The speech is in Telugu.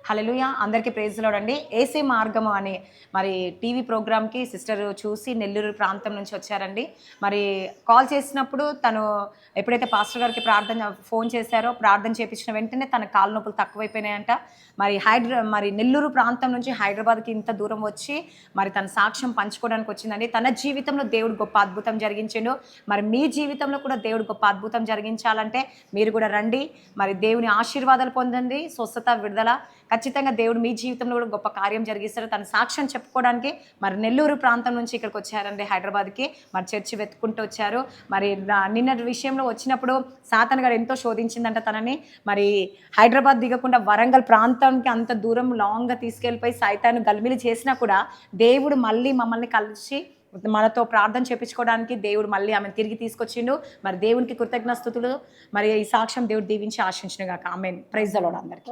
హల్లెలూయా! అందరికీ ప్రైజ్ లార్డ్ అండి. ఏసే మార్గము అనే మరి టీవీ ప్రోగ్రామ్‌కి సిస్టర్ చూసి నెల్లూరు ప్రాంతం నుంచి వచ్చారండి. మరి కాల్ చేసినప్పుడు తను ఎప్పుడైతే పాస్టర్ గారికి ఫోన్ చేశారో, ప్రార్థన చేపించిన వెంటనే తన కాళ్ళ నొప్పులు తక్కువైపోయినాయంట. మరి నెల్లూరు ప్రాంతం నుంచి హైదరాబాద్‌కి ఇంత దూరం వచ్చి మరి తన సాక్ష్యం పంచుకోవడానికి వచ్చిందండి. తన జీవితంలో దేవుడు గొప్ప అద్భుతం జరిగించిండు. మరి మీ జీవితంలో కూడా దేవుడు గొప్ప అద్భుతం జరిగించాలంటే మీరు కూడా రండి. మరి దేవుని ఆశీర్వాదాలు పొందండి. స్వస్థత, విడుదల ఖచ్చితంగా దేవుడు మీ జీవితంలో కూడా గొప్ప కార్యం జరిగిస్తారు. తన సాక్ష్యం చెప్పుకోవడానికి మరి నెల్లూరు ప్రాంతం నుంచి ఇక్కడికి వచ్చారండి హైదరాబాద్‌కి. మరి చర్చి వెతుక్కుంటూ వచ్చారు. మరి నిన్నటి విషయంలో వచ్చినప్పుడు సాతాను గాడు ఎంతో శోధించిందంట తనని. మరి హైదరాబాద్ దిగకుండా వరంగల్ ప్రాంతానికి అంత దూరం లాంగ్‌గా తీసుకెళ్ళిపోయి సైతాను గలిబిలి చేసినా కూడా దేవుడు మళ్ళీ మమ్మల్ని కలిసి మనతో ప్రార్థన చేపించుకోవడానికి దేవుడు మళ్ళీ ఆమెను తిరిగి తీసుకొచ్చిండు. మరి దేవునికి కృతజ్ఞతాస్తుతులు. మరి ఈ సాక్ష్యం దేవుడు దీవించి ఆశించును గాక. ఆమేన్. ప్రైజ్ ద లార్డ్ అందరికీ.